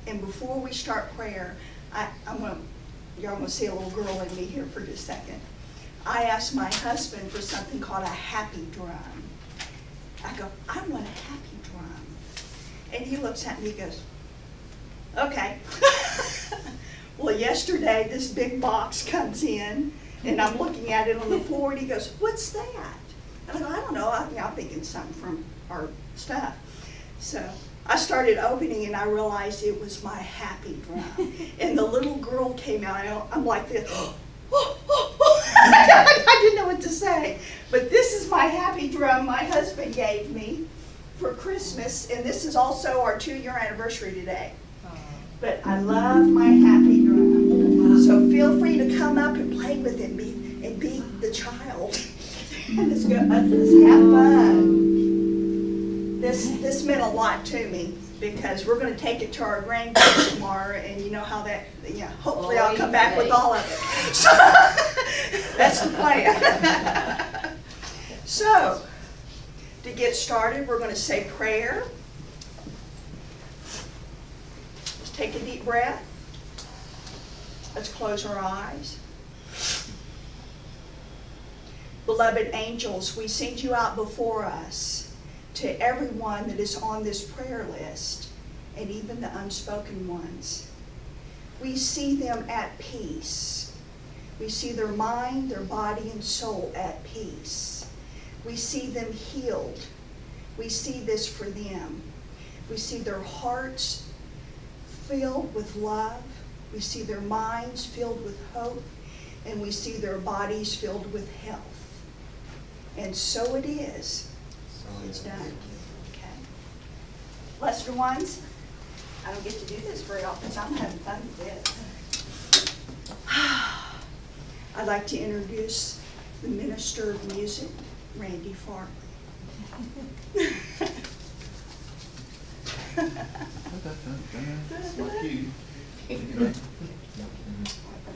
And before we start prayer, y'all gonna see a little girl in me here for just a second. I asked my husband for something called a happy drum. I go, I want a happy drum. And he looks at me and goes, okay. Well, yesterday this big box comes in, and I'm looking at it on the floor, and he goes, what's that? And I go, I don't know. I'm thinking something from our stuff. So I started opening, and I realized it was my happy drum. And the little girl came out. I'm like this. I didn't know what to say. But this is my happy drum my husband gave me for Christmas, and this is also our 2-year anniversary today. But I love my happy drum. So feel free to come up and play with it and be the child. And let's have fun. This meant a lot to me because we're going to take it to our grandkids tomorrow, and you know how that, hopefully I'll come back with all of it. So, that's the plan. So, to get started, we're going to say prayer. Let's take a deep breath. Let's close our eyes. Beloved angels, we send you out before us to everyone that is on this prayer list, and even the unspoken ones. We see them at peace. We see their mind, their body, and soul at peace. We see them healed. We see this for them. We see their hearts filled with love. We see their minds filled with hope. And we see their bodies filled with health. And so it is. It's done. Okay. Lesser ones, I don't get to do this very often, so I'm having fun with it. I'd like to introduce the Minister of Music, Randy Farley.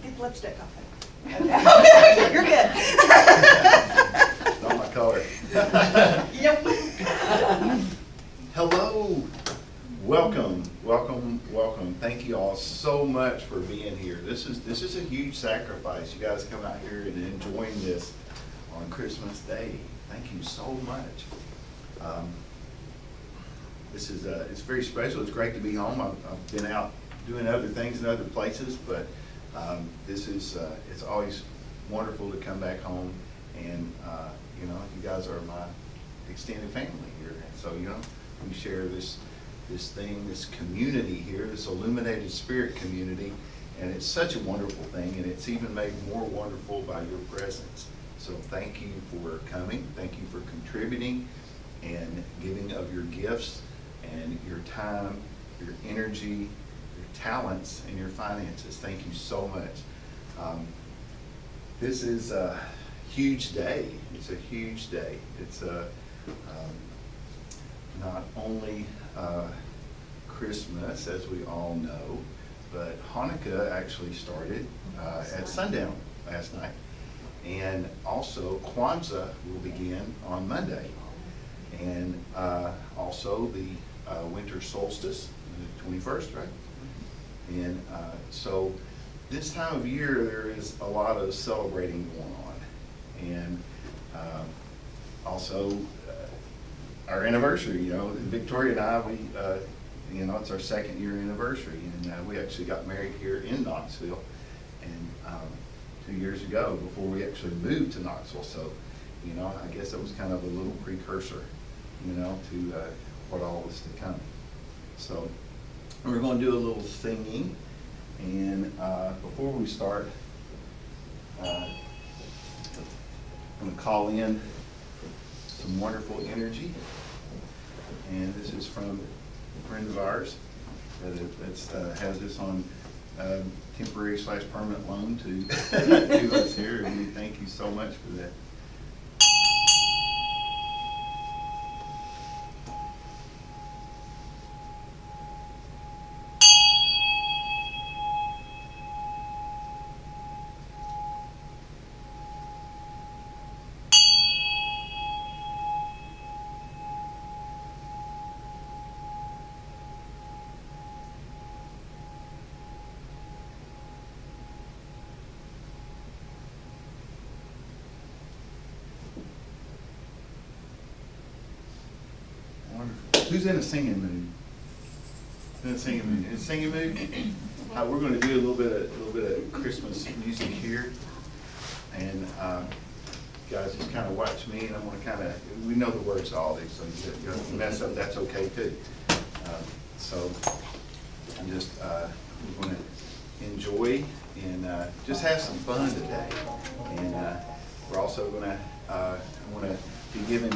Get lipstick off it. Okay. You're good. Not my color. Yep. Hello. Welcome. Thank you all so much for being here. This is a huge sacrifice. You guys come out here and enjoying this on Christmas Day. Thank you so much. It's very special. It's great to be home. I've been out doing other things in other places, but it's always wonderful to come back home, and you guys are my extended family here. So we share this thing, this community here, this illuminated spirit community, and it's such a wonderful thing, and it's even made more wonderful by your presence. So thank you for coming. Thank you for contributing and giving of your gifts and your time, your energy, your talents, and your finances. Thank you so much. This is a huge day. It's a huge day. It's not only Christmas, as we all know, but Hanukkah actually started at sundown last night. And also Kwanzaa will begin on Monday. And also the winter solstice, the 21st, right? And so this time of year, there is a lot of celebrating going on. And also our anniversary, Victoria and I, it's our 2nd year anniversary. And we actually got married here in Knoxville, and 2 years ago, before we actually moved to Knoxville. So, I guess it was kind of a little precursor, to what all was to come. So we're going to do a little singing, and before we start, I'm going to call in some wonderful energy, and this is from a friend of ours that has this on temporary/permanent loan to us here, and we thank you so much for that. Who's in a singing mood? In a singing mood? In a singing mood? We're going to do a little bit of Christmas music here, and guys, just kind of watch me, and I'm going to kind of. We know the words to all these, so you mess up, that's okay too. So I'm just we're going to enjoy and just have some fun today, and we're also going to. I want to be giving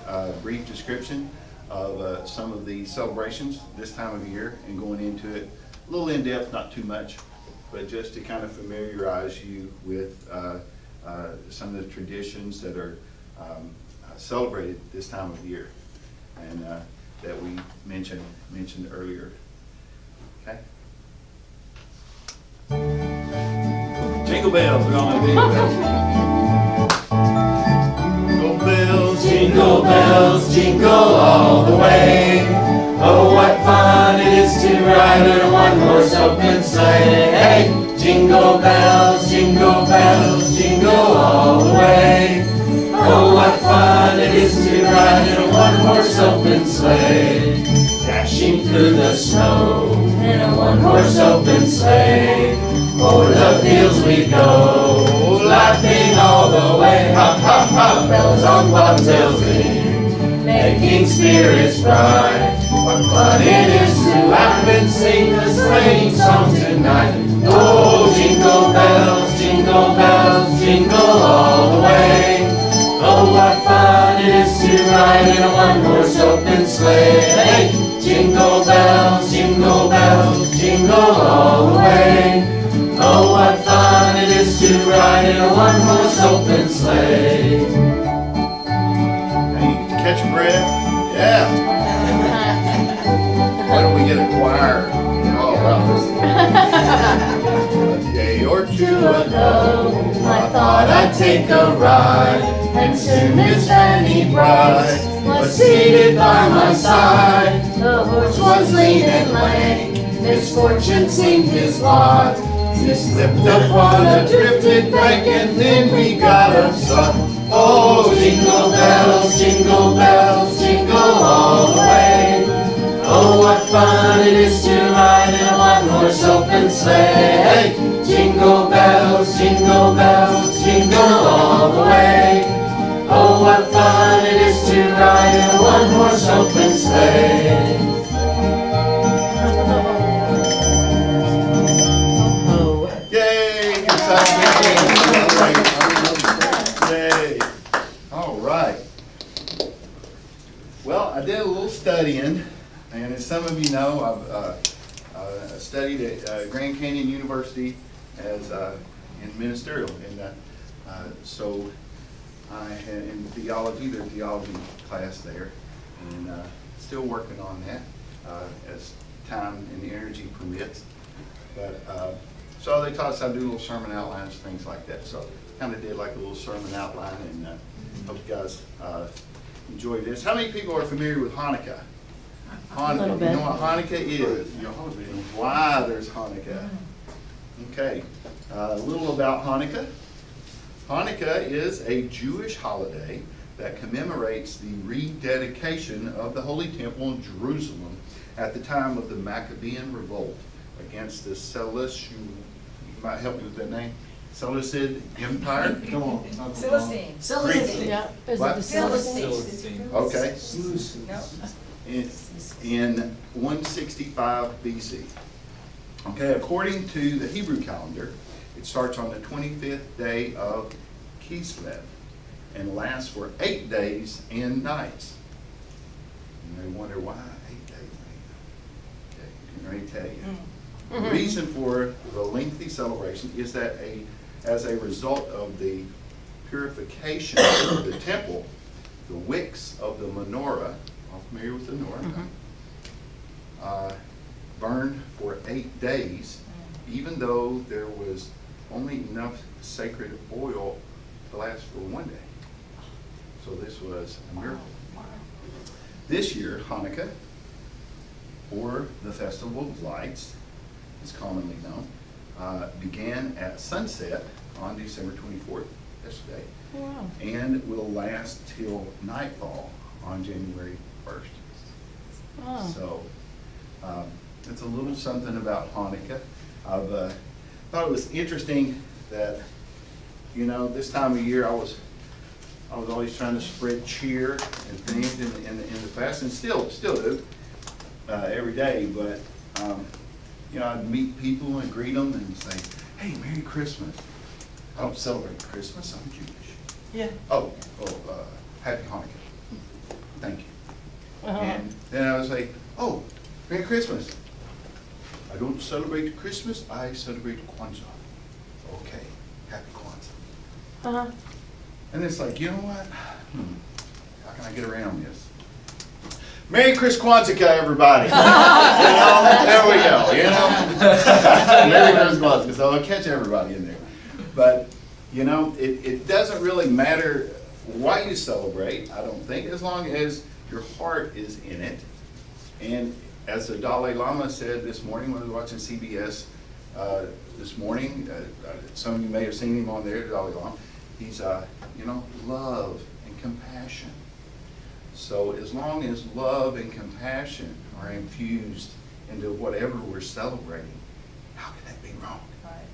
a brief description of some of the celebrations this time of year and going into it a little in depth, not too much, but just to kind of familiarize you with some of the traditions that are celebrated this time of year and that we mentioned earlier. Okay. Jingle bells, we're on jingle bells. Jingle bells, jingle all the way. Oh, what fun it is to ride in a one-horse open sleigh. Hey, jingle bells, jingle all the way. Oh, what fun it is to ride in a one-horse open sleigh. Dashing through the snow in a one-horse open sleigh. O'er the fields we go, laughing all the way. Hop, hop, hop, bells on bobtails ring, making spirits bright. What fun it is to laugh and sing a sleighing song tonight. Oh, jingle bells, jingle all the way. Oh, what fun it is to ride in a one-horse open sleigh. Hey, jingle bells, jingle all the way. Oh, what fun it is to ride in a one-horse open sleigh. Hey, catch your breath. Yeah. Why don't we get a choir and all about this? A day or two ago, I thought I'd take a ride, and soon Miss Fanny Bright was seated by my side. The horse was lean and lank, misfortune seemed his lot. He slipped upon a drifted bank, and then we got upset. Oh, jingle bells, jingle all the way. Oh, what fun it is to ride in a one-horse open sleigh. Hey, jingle bells, jingle all the way. Oh, what fun it is to ride in a one-horse open sleigh. Yay! Yay! All right. Well, I did a little studying, and as some of you know, I've studied at Grand Canyon University as in ministerial, and so I had in theology, their theology class there, and still working on that as time and energy permits. But so they taught us how to do little sermon outlines, things like that. So kind of did like a little sermon outline, and hope you guys enjoy this. How many people are familiar with Hanukkah? Hanukkah. You know what Hanukkah is? Why there's Hanukkah? Okay, a little about Hanukkah. Hanukkah is a Jewish holiday that commemorates the rededication of the Holy Temple in Jerusalem at the time of the Maccabean revolt against the Seleucid, you might help me with that name, Seleucid Empire? Come on. Celestine. Yeah. Is it What? the Celestine. Okay. No. In 165 BC. Okay, according to the Hebrew calendar, it starts on the 25th day of Kislev and lasts for 8 days and nights. You may wonder why 8 days. Okay, I'm going to tell you. The reason for the lengthy celebration is that as a result of the purification of the temple, the wicks of the menorah, all familiar with the menorah, burned for 8 days, even though there was only enough sacred oil to last for 1 day. So this was a miracle. This year, Hanukkah, or the Festival of Lights, is commonly known, began at sunset on December 24th, yesterday, Wow. and will last till nightfall on January 1st. Oh. So, it's a little something about Hanukkah. I've thought it was interesting that, you know, this time of year I was always trying to spread cheer and things in the fast, and still do every day. But you know, I'd meet people and greet them and say, "Hey, Merry Christmas." I don't celebrate Christmas. I'm Jewish. Yeah. Oh, Happy Hanukkah. Thank you. Uh-huh. And then I would say, "Oh, Merry Christmas." I don't celebrate Christmas, I celebrate Kwanzaa. Okay, Happy Kwanzaa. Uh-huh. And it's like, you know what? How can I get around this? Merry Chris Kwanzaa, everybody. You know, there we go, you know? Merry Chris Kwanzaa, so I'll catch everybody in there. But, you know, it doesn't really matter why you celebrate, I don't think, as long as your heart is in it. And as the Dalai Lama said this morning when we were watching CBS this morning, some of you may have seen him on there, the Dalai Lama. He's, you know, love and compassion. So as long as love and compassion are infused into whatever we're celebrating, how can that be wrong? Right.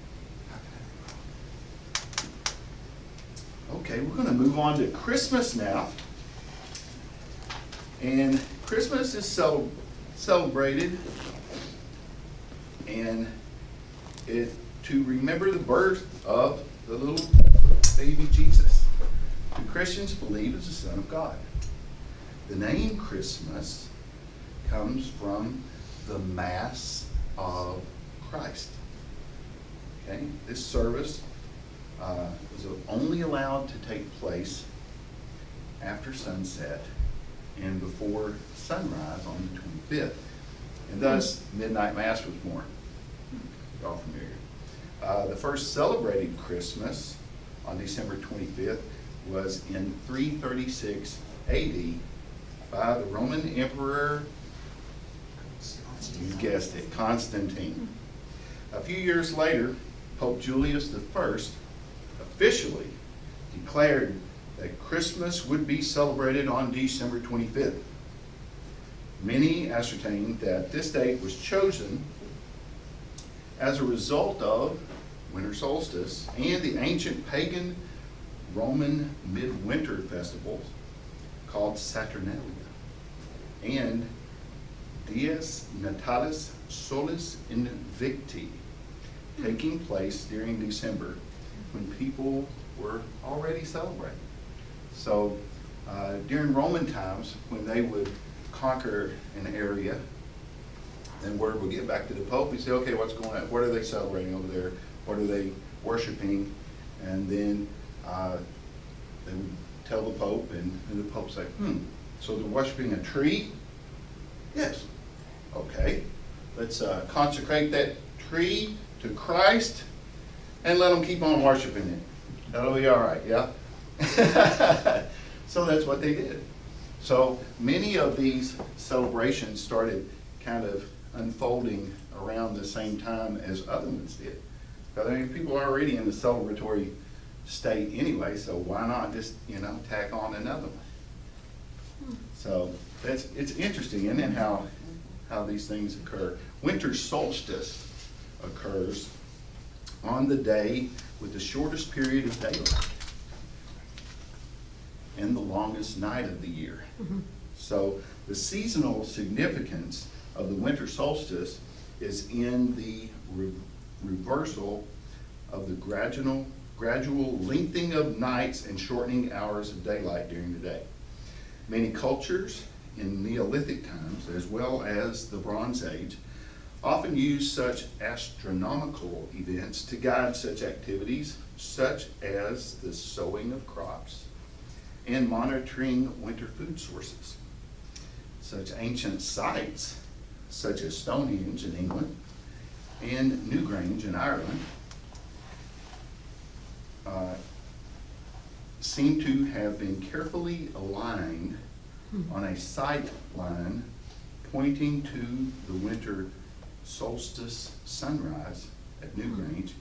How can that be wrong? Okay, we're going to move on to Christmas now. And Christmas is celebrated, and to remember the birth of the little baby Jesus, who Christians believe is the Son of God. The name Christmas comes from the Mass of Christ. Okay, this service was only allowed to take place after sunset and before sunrise on the 25th. And thus, Midnight Mass was born. You're all familiar. The first celebrated Christmas on December 25th was in 336 AD by the Roman Emperor, you guessed it, Constantine. A few years later, Pope Julius I officially declared that Christmas would be celebrated on December 25th. Many ascertained that this date was chosen as a result of winter solstice and the ancient pagan Roman midwinter festivals called Saturnalia and Dies Natalis Solis Invicti, taking place during December when people were already celebrating. So during Roman times, when they would conquer an area, then word would get back to the Pope. He'd say, okay, what's going on? What are they celebrating over there? What are they worshiping? And then they would tell the Pope, and the Pope would say, so they're worshiping a tree? Yes. Okay, let's consecrate that tree to Christ and let them keep on worshiping it. That'll be all right, yeah? So that's what they did. So many of these celebrations started kind of unfolding around the same time as other ones did. Because I mean, people are already in the celebratory state anyway, so why not just, you know, tack on another one? So it's interesting, isn't it, how these things occur. Winter solstice occurs on the day with the shortest period of daylight and the longest night of the year. So the seasonal significance of the winter solstice is in the reversal of the gradual lengthening of nights and shortening hours of daylight during the day. Many cultures in Neolithic times, as well as the Bronze Age, often use such astronomical events to guide such activities, such as the sowing of crops and monitoring winter food sources. Such ancient sites, such as Stonehenge in England and Newgrange in Ireland, seem to have been carefully aligned on a sight line pointing to the winter solstice sunrise at Newgrange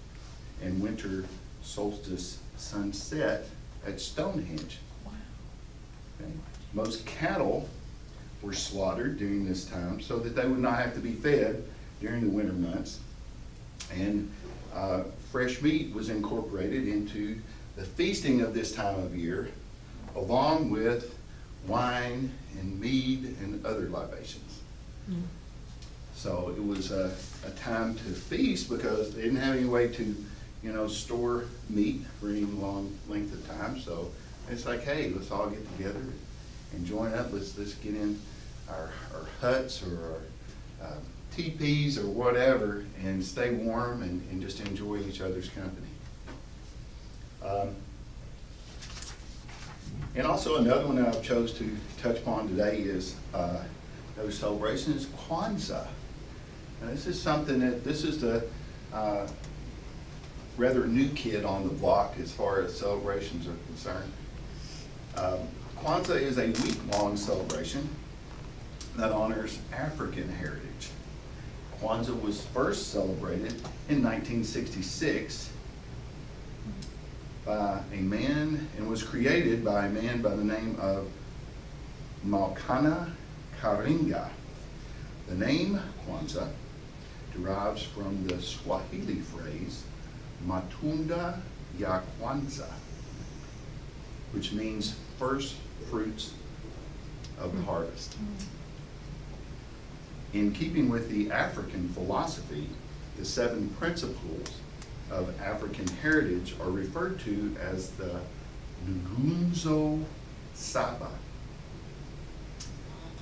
and winter solstice sunset at Stonehenge. Okay. Most cattle were slaughtered during this time so that they would not have to be fed during the winter months. And fresh meat was incorporated into the feasting of this time of year, along with wine and mead and other libations. So it was a time to feast because they didn't have any way to, store meat for any long length of time. So it's like, hey, let's all get together and join up. Let's get in our huts or our teepees or whatever and stay warm and just enjoy each other's company. And also another one that I chose to touch upon today is those celebrations, Kwanzaa. Now this is something this is the rather new kid on the block as far as celebrations are concerned. Kwanzaa is a week-long celebration that honors African heritage. Kwanzaa was first celebrated in 1966 by a man and was created by a man by the name of Maulana Karinga. The name Kwanzaa derives from the Swahili phrase Matunda ya Kwanza, which means first fruits of the harvest. In keeping with the African philosophy, the 7 principles of African heritage are referred to as the Nguzo Saba.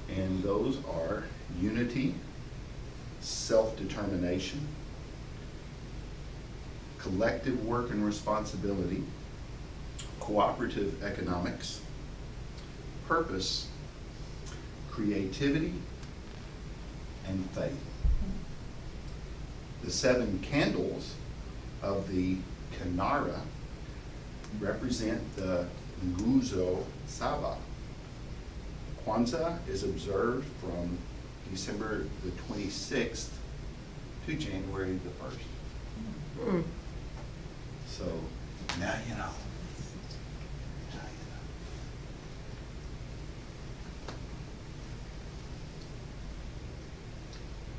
And those are unity, self-determination, collective work and responsibility, cooperative economics, purpose, creativity, and faith. The 7 candles of the Kinara represent the Nguzo Saba. Kwanzaa is observed from December the 26th to January the 1st. So now you know.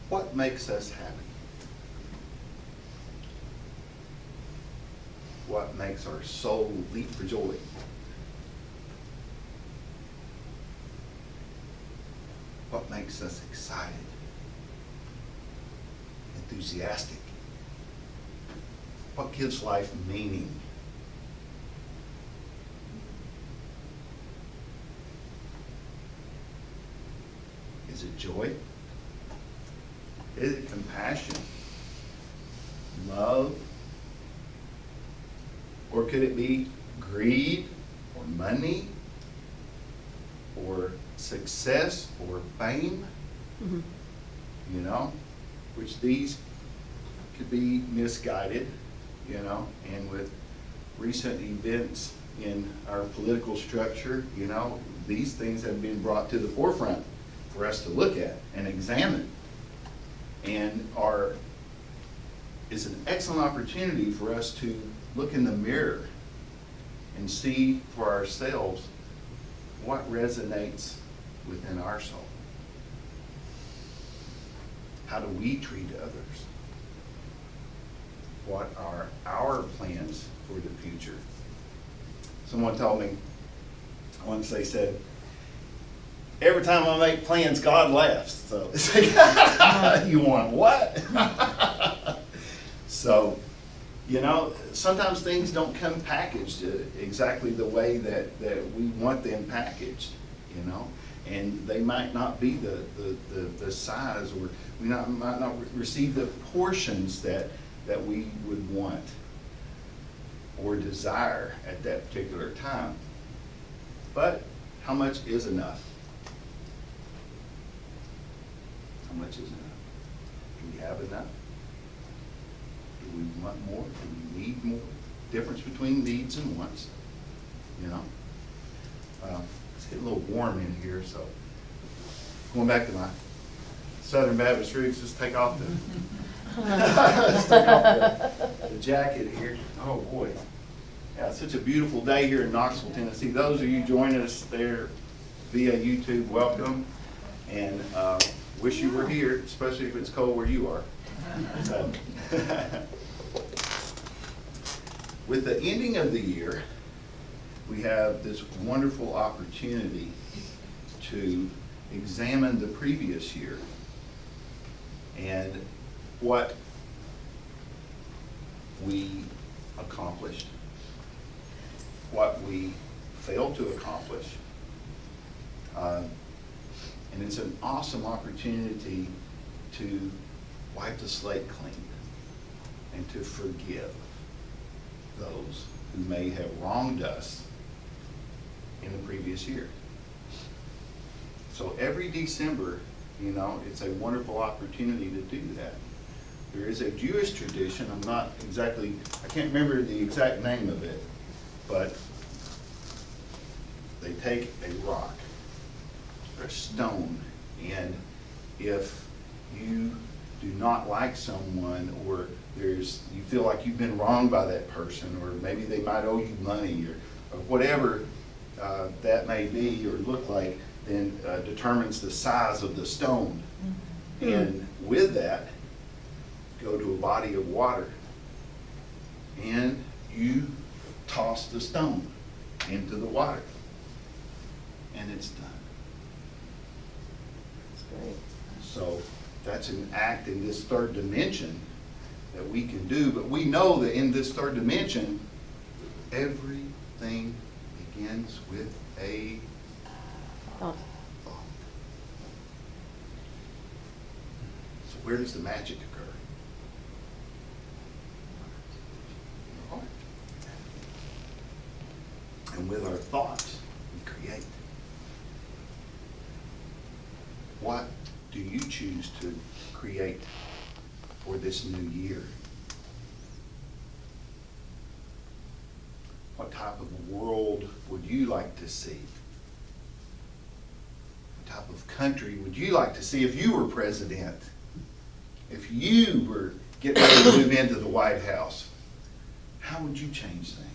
What makes us happy? What makes our soul leap for joy? What makes us excited, enthusiastic? What gives life meaning? Is it joy? Is it compassion? Love? Or could it be greed or money or success or fame? Which these could be misguided, and with recent events in our political structure, these things have been brought to the forefront for us to look at and examine, and is an excellent opportunity for us to look in the mirror and see for ourselves what resonates within our soul. How do we treat others? What are our plans for the future? Someone told me once, they said, every time I make plans, God laughs. So it's like, you want what? So, sometimes things don't come packaged exactly the way that we want them packaged, and they might not be the size, or we might not receive the portions that we would want or desire at that particular time. But how much is enough? How much is enough? Do we have enough? Do we want more? Do we need more? Difference between needs and wants. It's getting a little warm in here, so going back to my Southern Baptist roots, just take off let's take off the jacket here. Oh boy. Yeah, it's such a beautiful day here in Knoxville, Tennessee. Those of you joining us there via YouTube, welcome. And wish you were here, especially if it's cold where you are. So, with the ending of the year, we have this wonderful opportunity to examine the previous year and what we accomplished, what we failed to accomplish. And it's an awesome opportunity to wipe the slate clean and to forgive those who may have wronged us in the previous year. So every December, it's a wonderful opportunity to do that. There is a Jewish tradition, I can't remember the exact name of it, but they take a rock or a stone, and if you do not like someone, or you feel like you've been wronged by that person, or maybe they might owe you money, or whatever that may be or look like, then determines the size of the stone. Mm-hmm. And with that, go to a body of water, and you toss the stone into the water, and it's done. That's great. So that's an act in this third dimension that we can do, but we know that in this third dimension, everything begins with a thought. So where does the magic occur? In our heart. And with our thoughts, we create. What do you choose to create for this new year? What type of world would you like to see? What type of country would you like to see if you were president? If you were getting ready to move into the White House, how would you change things?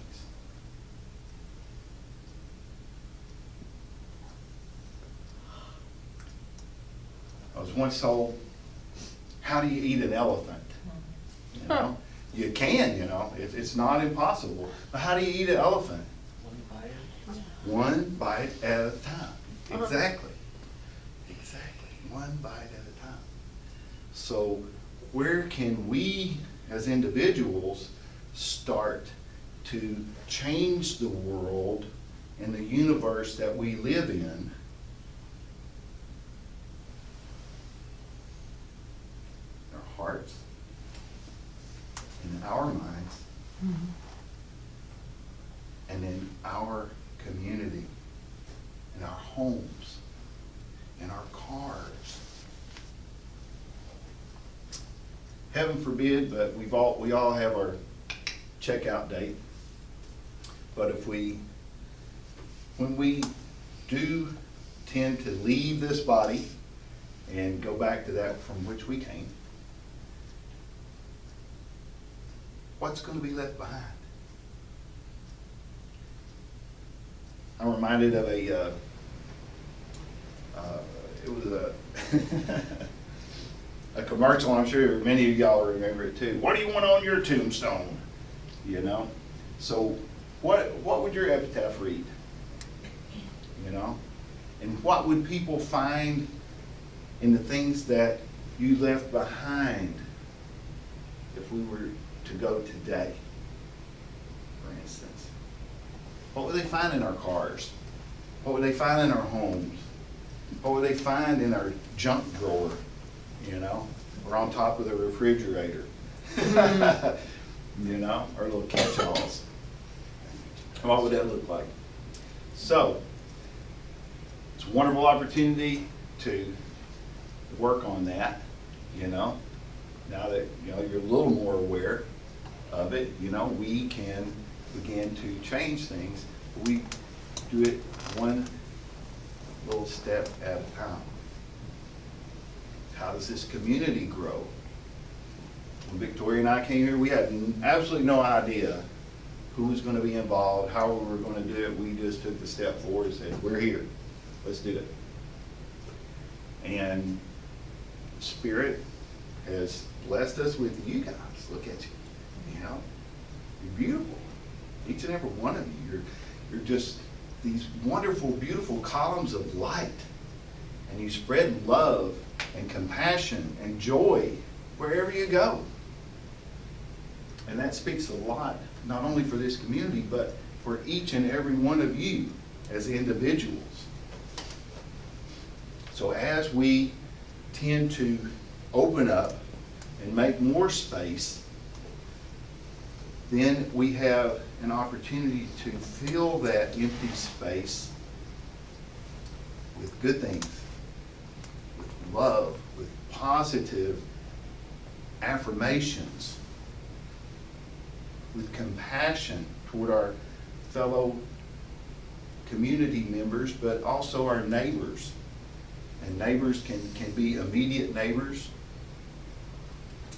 I was once told, how do you eat an elephant? You can, it's not impossible. But how do you eat an elephant? One bite at a time. Exactly. One bite at a time. So where can we as individuals start to change the world and the universe that we live in? Our hearts, in our minds, and in our community, in our homes, in our cars. Heaven forbid, but we all have our checkout date. But when we do tend to leave this body and go back to that from which we came, what's going to be left behind? I'm reminded of it was a commercial, I'm sure many of y'all remember it too. What do you want on your tombstone? So what would your epitaph read? And what would people find in the things that you left behind if we were to go today, for instance? What would they find in our cars? What would they find in our homes? What would they find in our junk drawer, or on top of the refrigerator? Our little catch-alls. What would that look like? So, it's a wonderful opportunity to work on that, now that, you're a little more aware of it, we can begin to change things. We do it one little step at a time. How does this community grow? When Victoria and I came here, we had absolutely no idea who was going to be involved, how we were going to do it. We just took the step forward and said, we're here. Let's do it. And Spirit has blessed us with you guys. Look at you. You know, you're beautiful. Each and every one of you. You're just these wonderful, beautiful columns of light. And you spread love and compassion and joy wherever you go. And that speaks a lot, not only for this community, but for each and every one of you as individuals. So as we tend to open up and make more space, then we have an opportunity to fill that empty space with good things, with love, with positive affirmations, with compassion toward our fellow community members, but also our neighbors. And neighbors can be immediate neighbors.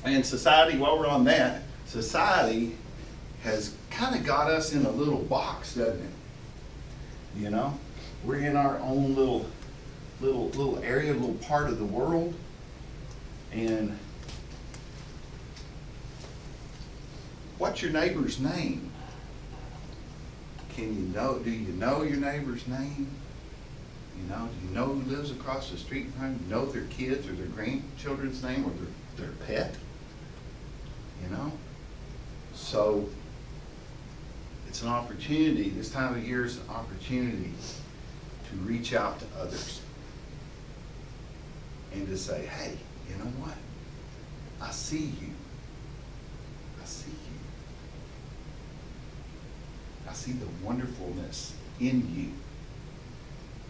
And society, while we're on that, society has kind of got us in a little box, doesn't it? You know, we're in our own little area, little part of the world. And what's your neighbor's name? Do you know your neighbor's name? You know, do you know who lives across the street from you? Do you know their kids or their grandchildren's name or their pet? You know? So it's an opportunity, this time of year is an opportunity to reach out to others and to say, hey, you know what? I see you. I see you. I see the wonderfulness in you.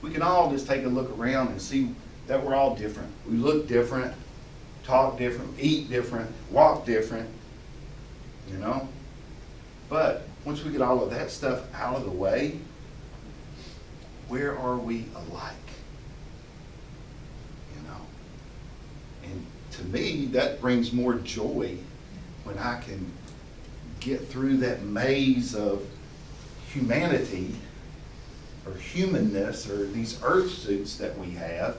We can all just take a look around and see that we're all different. We look different, talk different, eat different, walk different, you know? But once we get all of that stuff out of the way, where are we alike? You know? And to me, that brings more joy when I can get through that maze of humanity or humanness or these earth suits that we have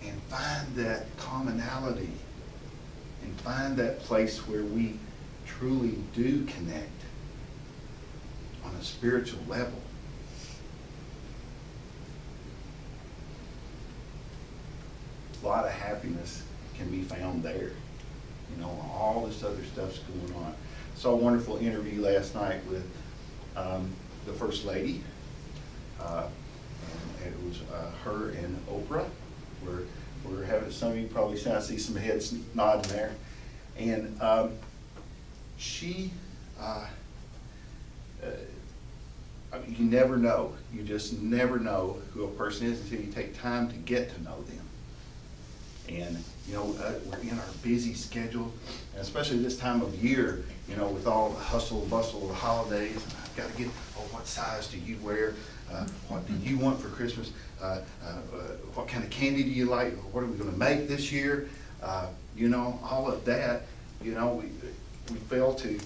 and find that commonality and find that place where we truly do connect on a spiritual level. A lot of happiness can be found there. You know, all this other stuff's going on. Saw a wonderful interview last night with the First Lady. And it was her and Oprah. We're having, some of you probably see, I see some heads nodding there. And she, I mean, you never know. You just never know who a person is until you take time to get to know them. And, you know, we're in our busy schedule, and especially this time of year, you know, with all the hustle and bustle of the holidays. And I've got to get, what size do you wear? What do you want for Christmas? What kind of candy do you like? What are we going to make this year? You know, all of that, you know, we fail to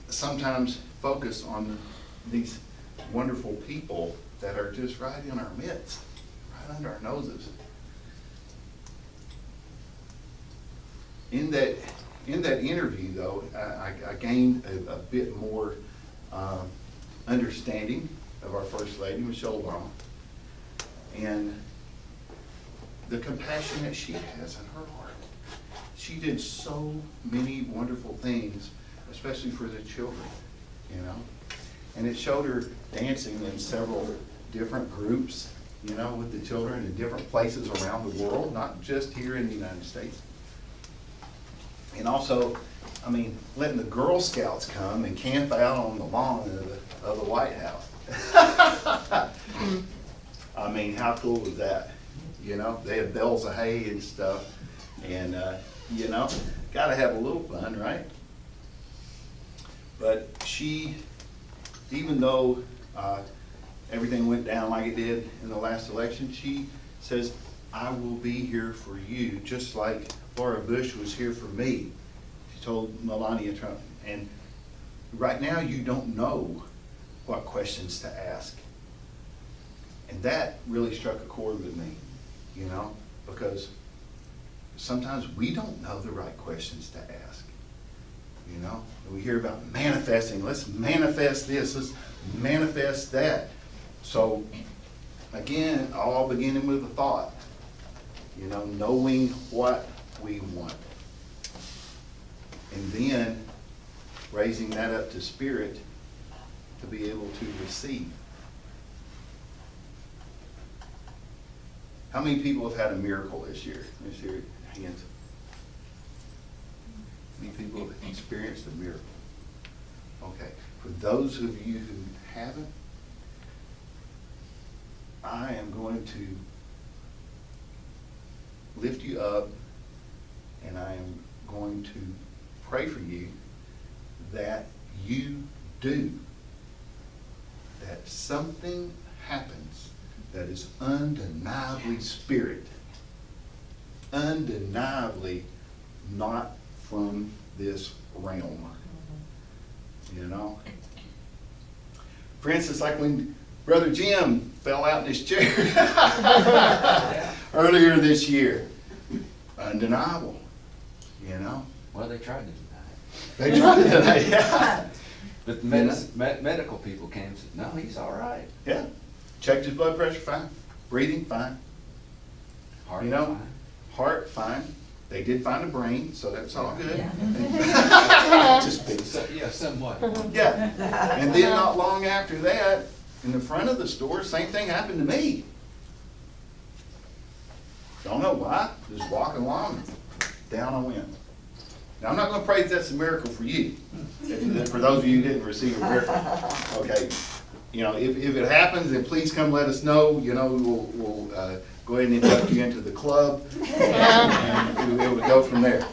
sometimes focus on these wonderful people that are just right in our midst, right under our noses. In that interview, though, I gained a bit more understanding of our First Lady, Michelle Obama, and the compassion that she has in her heart. She did so many wonderful things, especially for the children, you know. And it showed her dancing in several different groups, you know, with the children in different places around the world, not just here in the United States. And also, I mean, letting the Girl Scouts come and camp out on the lawn of the White House. I mean, how cool is that? You know, they have bales of hay and stuff. And, you know, got to have a little fun, right? But she, even though everything went down like it did in the last election, she says, I will be here for you, just like Laura Bush was here for me. She told Melania Trump. And right now you don't know what questions to ask. And that really struck a chord with me, you know. because sometimes we don't know the right questions to ask. You know, we hear about manifesting. Let's manifest this. Let's manifest that. So, again, all beginning with a thought. You know, knowing what we want. And then raising that up to spirit to be able to receive. How many people have had a miracle this year? Let's hear your hands. How many people have experienced a miracle? Okay. For those of you who haven't, I am going to lift you up, and I am going to pray for you that you do. That something happens that is undeniably spirit. Undeniably not from this realm. You know? For instance, like when Brother Jim fell out in his chair earlier this year. Undeniable. You know? Well, they tried to deny it. They tried to deny it, yeah. But the medical people came and said, no, he's all right. Yeah. Checked his blood pressure, fine. Breathing, fine. Heart You know, fine. heart, fine. They did find a brain, so that's all good. Just big. So, yeah, somewhat. Yeah. And then not long after that, in the front of the store, same thing happened to me. Don't know why. Just walking along, down I went. Now, I'm not going to pray that that's a miracle for you. For those of you who didn't receive a miracle. Okay. You know, if it happens, then please come let us know. You know, we'll go ahead and induct you into the club. And we'll be able to go from there.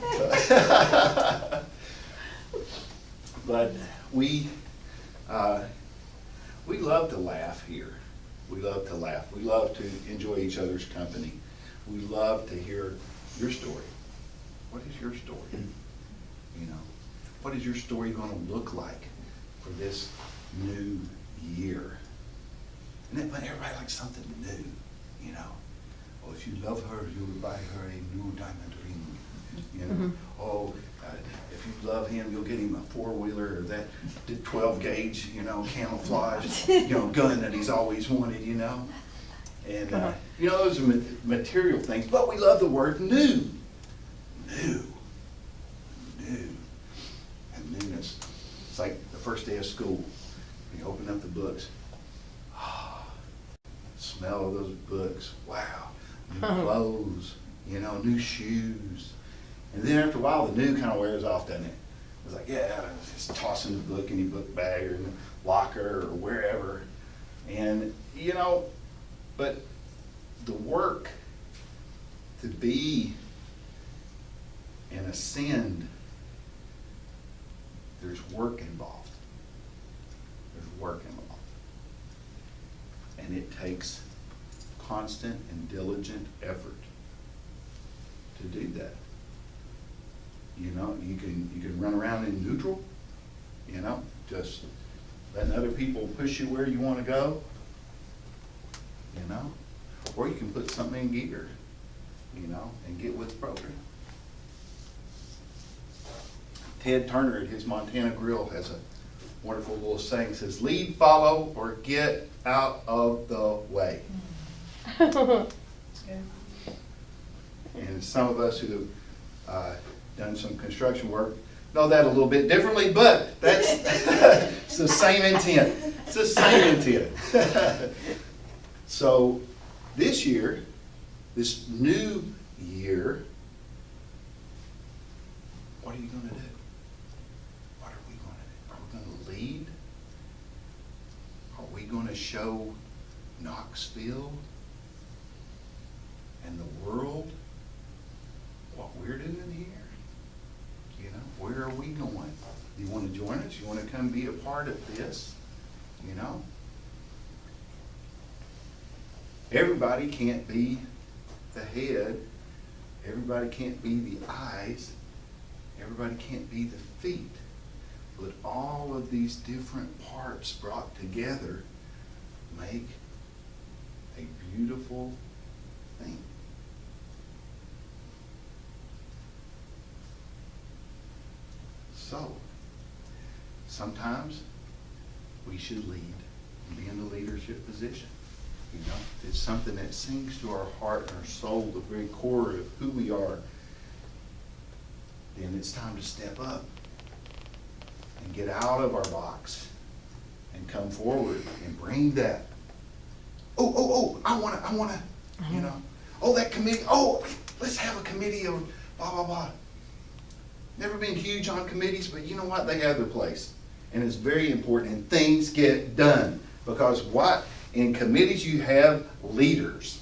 But we love to laugh here. We love to laugh. We love to enjoy each other's company. We love to hear your story. What is your story? You know, what is your story going to look like for this new year? And then, but everybody likes something new, you know. Oh, if you love her, you'll buy her a new diamond ring. You know. Oh, if you love him, you'll get him a 4-wheeler or that 12 gauge, you know, camouflage, you know, gun that he's always wanted, you know. And you know, those are material things. But we love the word new. New. And newness. It's like the first day of school. You open up the books. Smell of those books. Wow. New clothes. You know, new shoes. And then after a while, the new kind of wears off, doesn't it? It's like, yeah, just tossing the book in your book bag or in the locker or wherever. And, you know, but the work to be and ascend, there's work involved. There's work involved. And it takes constant and diligent effort to do that. You know, you can run around in neutral, you know, just letting other people push you where you want to go, you know, or you can put something in gear, you know, and get with the program. Ted Turner at his Montana Grill has a wonderful little saying. It says, lead, follow, or get out of the way. And some of us who have done some construction work know that a little bit differently, but that's it's the same intent. It's the same intent. So this year, this new year, what are you going to do? What are we going to do? Are we going to lead? Are we going to show Knoxville and the world what we're doing here? You know, where are we going? You want to join us? You want to come be a part of this? You know? Everybody can't be the head. Everybody can't be the eyes. Everybody can't be the feet. But all of these different parts brought together make a beautiful thing. So, sometimes we should lead and be in the leadership position. You know, if it's something that sings to our heart and our soul, the very core of who we are, then it's time to step up and get out of our box and come forward and bring that. I wanna, you know, that committee, let's have a committee of blah, blah, blah. Never been huge on committees, but you know what? They have their place. And it's very important, and things get done. Because what? In committees you have leaders.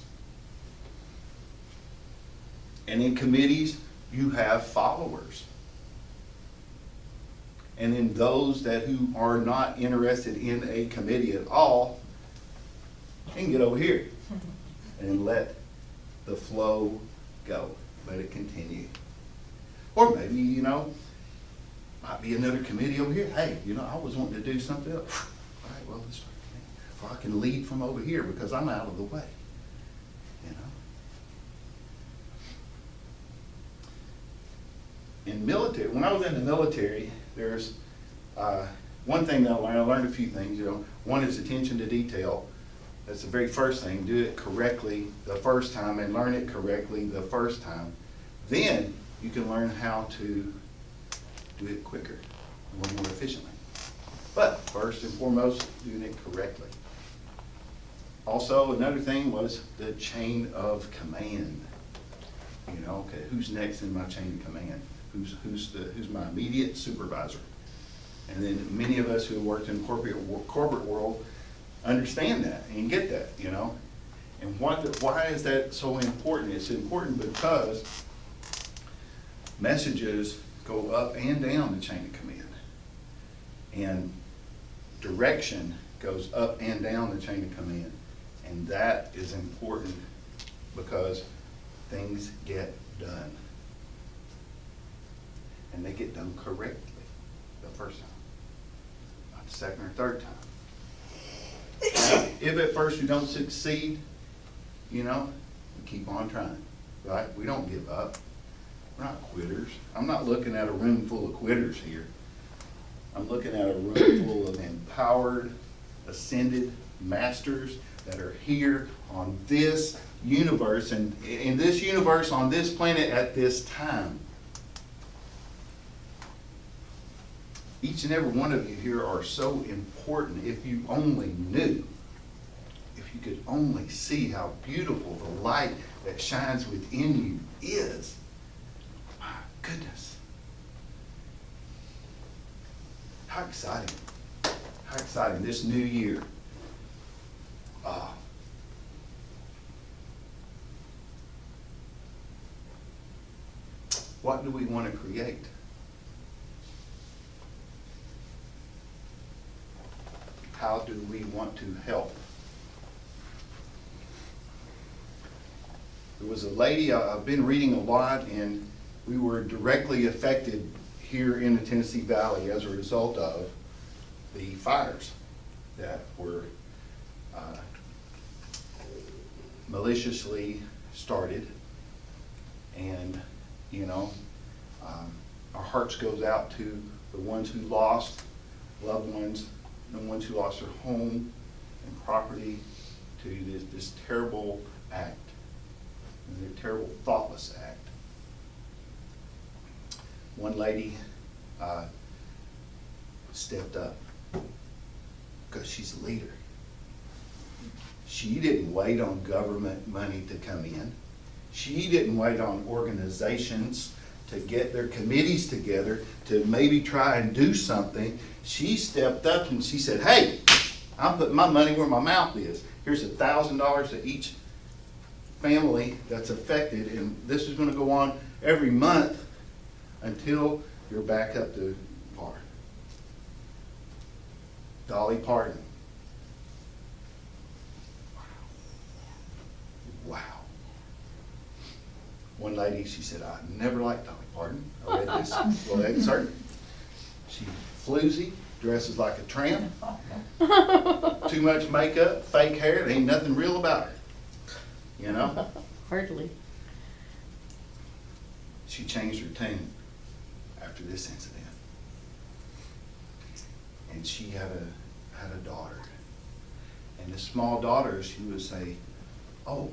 And in committees you have followers. And in those who are not interested in a committee at all, can get over here and let the flow go. Let it continue. Or maybe, you know, might be another committee over here. Hey, you know, I was wanting to do something else. All right, well, let's, or I can lead from over here because I'm out of the way. You know? In military, when I was in the military, there's one thing that I learned a few things. You know, one is attention to detail. That's the very first thing. Do it correctly the first time and learn it correctly the first time. Then you can learn how to do it quicker, a little more efficiently. But first and foremost, doing it correctly. Also, another thing was the chain of command. You know, okay, who's next in my chain of command? Who's my immediate supervisor? And then many of us who have worked in corporate world understand that and get that, you know. And why is that so important? It's important because messages go up and down the chain of command. And direction goes up and down the chain of command. And that is important because things get done. And they get done correctly the first time, not the second or third time. Now, if at first we don't succeed, you know, we keep on trying, right? We don't give up. We're not quitters. I'm not looking at a room full of quitters here. I'm looking at a room full of empowered, ascended masters that are here on this universe, and in this universe, on this planet at this time. Each and every one of you here are so important. If you only knew, if you could only see how beautiful the light that shines within you is. My goodness. How exciting. How exciting this new year. What do we want to create? How do we want to help? There was a lady, I've been reading a lot, and we were directly affected here in the Tennessee Valley as a result of the fires that were maliciously started. And, you know, our hearts goes out to the ones who lost loved ones, the ones who lost their home and property to this terrible act, and their terrible thoughtless act. One lady stepped up because she's a leader. She didn't wait on government money to come in. She didn't wait on organizations to get their committees together to maybe try and do something. She stepped up and she said, hey, I'm putting my money where my mouth is. Here's $1,000 to each family that's affected, and this is going to go on every month until you're back up to par. Dolly Parton. Wow. One lady, she said, I never liked Dolly Parton. I read this little excerpt. She's floozy, dresses like a tramp, too much makeup, fake hair, there ain't nothing real about her. You know? Hardly. She changed her tune after this incident. and she had a daughter. And this small daughter, she would say, "Oh,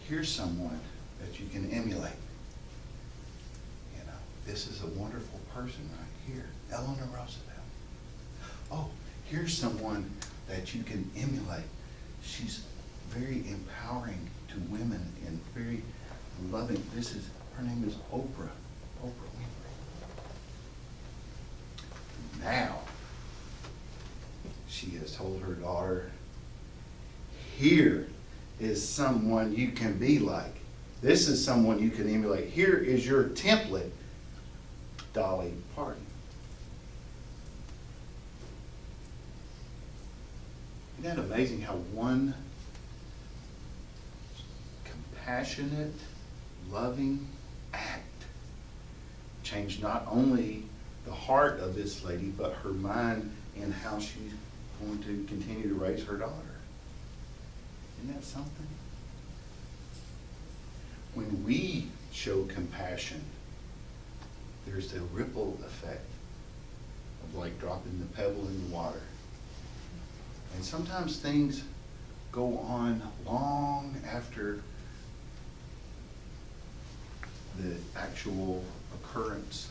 here's someone that you can emulate. You know, this is a wonderful person right here, Eleanor Roosevelt. Oh, here's someone that you can emulate. She's very empowering to women and very loving. Her name is Oprah Winfrey." Now, she has told her daughter, "Here is someone you can be like. This is someone you can emulate. Here is your template, Dolly Parton." Isn't that amazing how one compassionate, loving act changed not only the heart of this lady, but her mind and how she's going to continue to raise her daughter? Isn't that something? When we show compassion, there's a ripple effect of like dropping the pebble in the water. And sometimes things go on long after the actual occurrence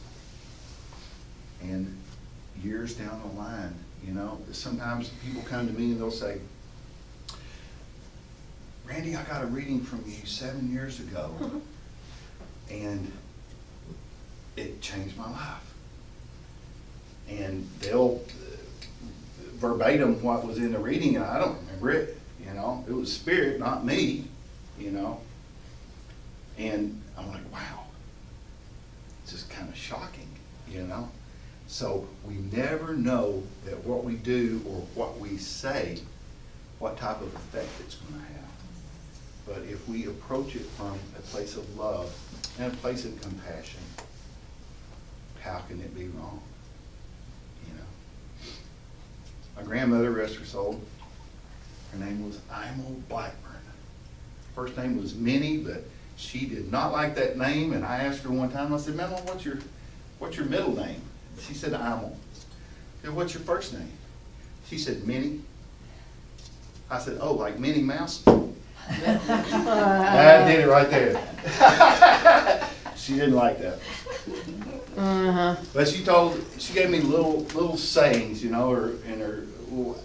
and years down the line. You know, sometimes people come to me and they'll say, "Randy, I got a reading from you 7 years ago and it changed my life." And they'll verbatim what was in the reading, and I don't remember it. You know, it was spirit, not me. You know, and I'm like, wow, it's just kind of shocking. You know, so we never know that what we do or what we say, what type of effect it's going to have. But if we approach it from a place of love and a place of compassion, how can it be wrong? You know, my grandmother, rest her soul, her name was Imo Blackburn. First name was Minnie, but she did not like that name. And I asked her one time, I said, "Mama, what's your middle name?" She said, "Imo." I said, "What's your first name?" She said, "Minnie." I said, "Oh, like Minnie Mouse?" That did it right there. She didn't like that. But she gave me little sayings, you know, in her little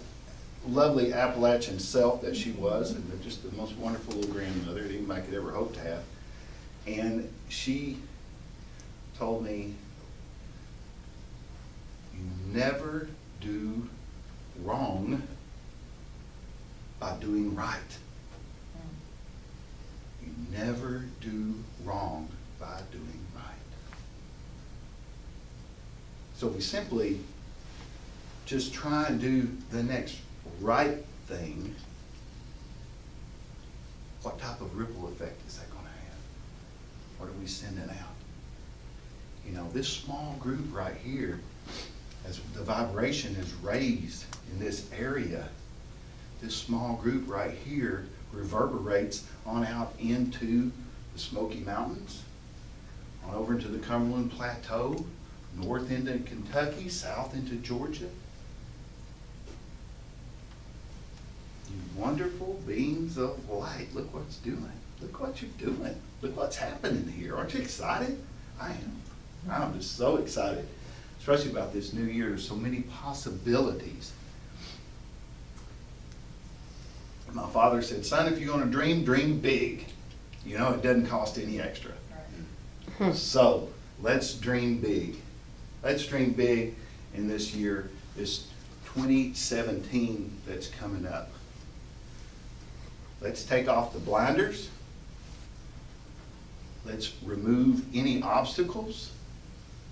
lovely Appalachian self that she was, and just the most wonderful little grandmother that anybody could ever hope to have. And she told me, "You never do wrong by doing right. You never do wrong by doing right." So we simply just try and do the next right thing. What type of ripple effect is that going to have? What are we sending out? You know, this small group right here, as the vibration is raised in this area, this small group right here reverberates on out into the Smoky Mountains, on over into the Cumberland Plateau, north into Kentucky, south into Georgia. You wonderful beings of light, look what it's doing. Look what you're doing. Look what's happening here. Aren't you excited? I am. I'm just so excited, especially about this new year. There's so many possibilities. My father said, "Son, if you're going to dream big. You know, it doesn't cost any extra." So let's dream big. Let's dream big in this year, this 2017 that's coming up. Let's take off the blinders. Let's remove any obstacles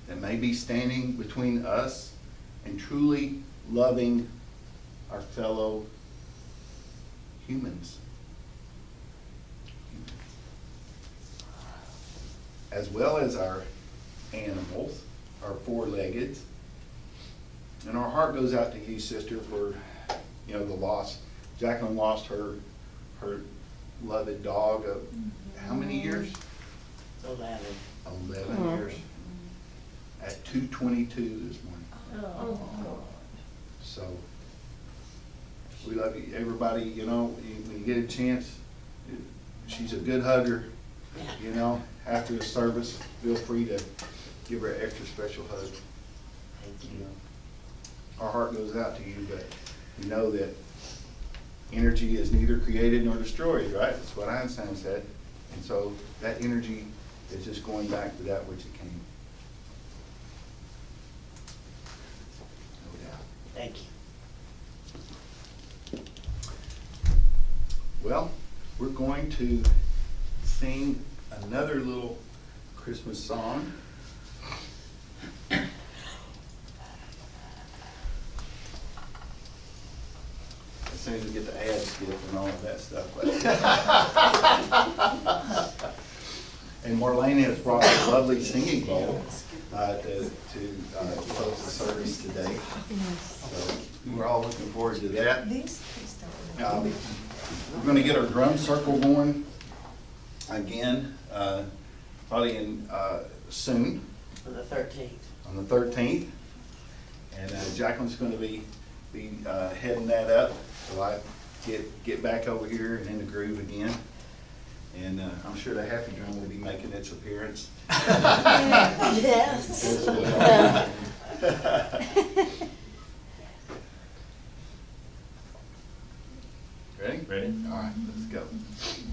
that may be standing between us and truly loving our fellow humans. As well as our animals, our four-legged. And our heart goes out to you, sister, for, you know, the loss. Jacqueline lost her beloved dog of how many years? 11 years. At 2:22 this morning. So, we love you, everybody, you know, when you get a chance, she's a good hugger, you know, after the service, feel free to give her an extra special hug. Thank You you. know, our heart goes out to you, but we know that energy is neither created nor destroyed, right? That's what Einstein said. And so that energy is just going back to that which it came. No doubt. Thank you. Well, we're going to sing another little Christmas song. As soon as we get the ad skip and all of that stuff. And Marlene has brought a lovely singing bowl to close the service today. So we're all looking forward to that. We're going to get our drum circle going again, probably in soon, On the 13th. on the 13th. And Jacqueline's going to be heading that up, so I get back over here and in the groove again. And I'm sure the happy drum will be making its appearance. Yes. as well. Ready? Ready? All right, let's go.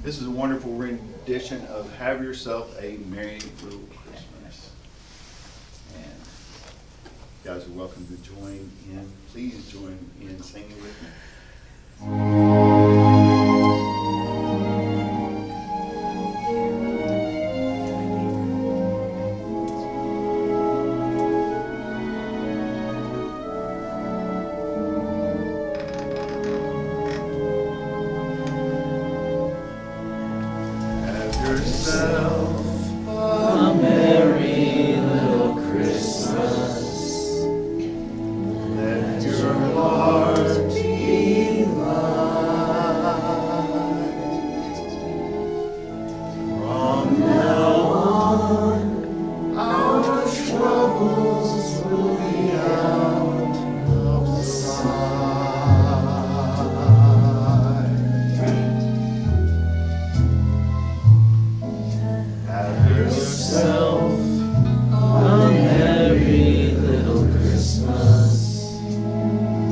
This is a wonderful rendition of Have Yourself a Merry Little Christmas. And you guys are welcome to join in. Please join in singing with me. Have yourself A merry little Christmas. let your Heart be light. From now on, our troubles will be out of sight. Have yourself a merry little Christmas.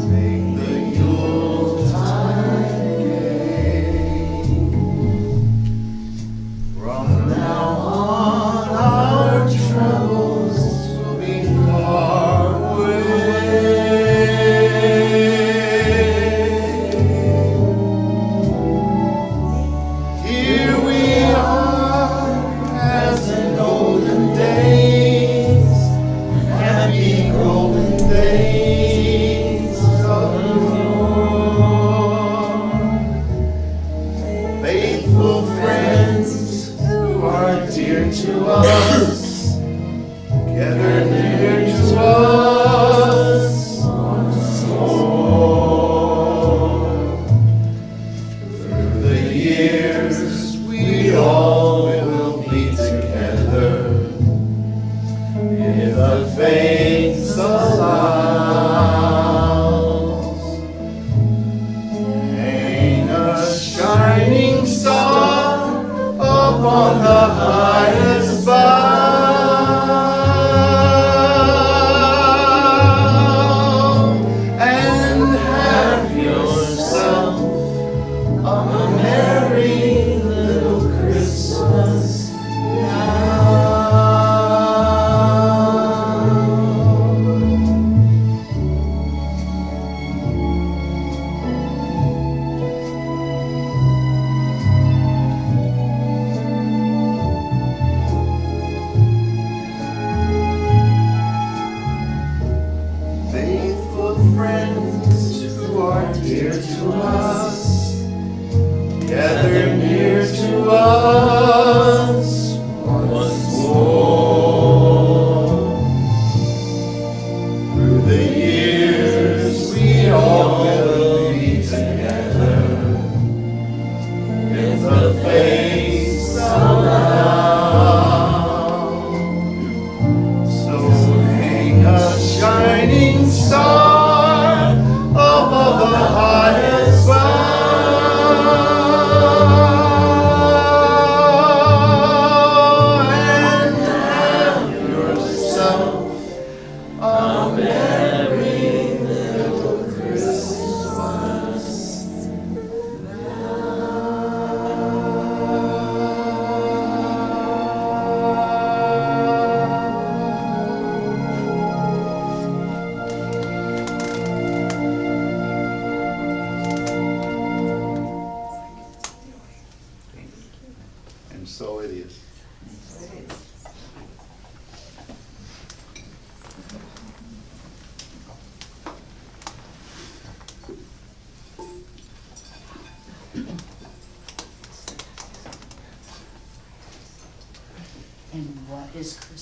Make the Yuletide gay. From now on, our troubles will be far away. Here we are, as in olden days, happy golden days of yore. Faithful friends who are dear to us, gather near to us once more. Through the years, we all will be together, if the fates allows. Hang a shining star upon the highest bough, and have yourself a merry little Christmas now. Faithful friends who are dear to us, gather near to us once more. Through the years, we all will be together, if the fates allow. So hang a shining star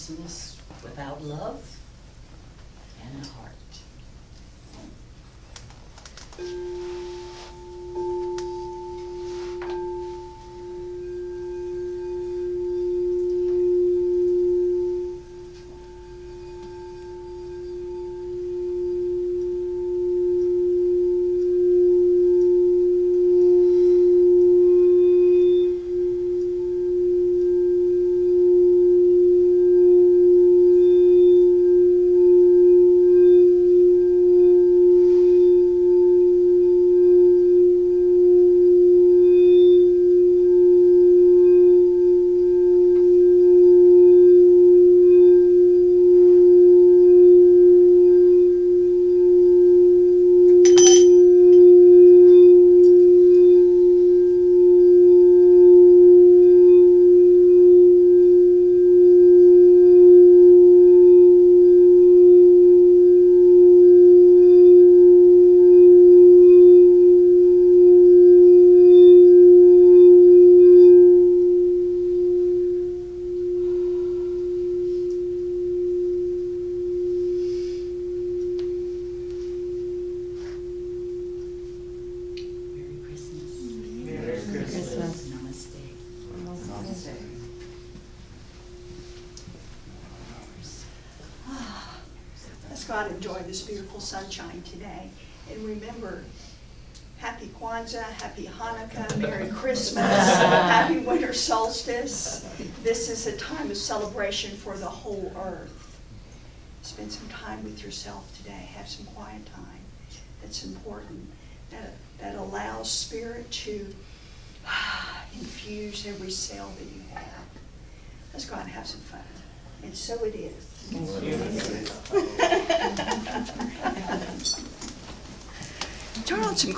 Christmas without love and a heart. Merry Christmas. Merry Christmas. Namaste. Let's go out and enjoy this beautiful sunshine today. And remember, happy Kwanzaa, happy Hanukkah, Merry Christmas, happy winter solstice. This is a time of celebration for the whole earth. Spend some time with yourself today. Have some quiet time. That's important. That allows spirit to infuse every cell that you have. Let's go out and have some fun. And so it is.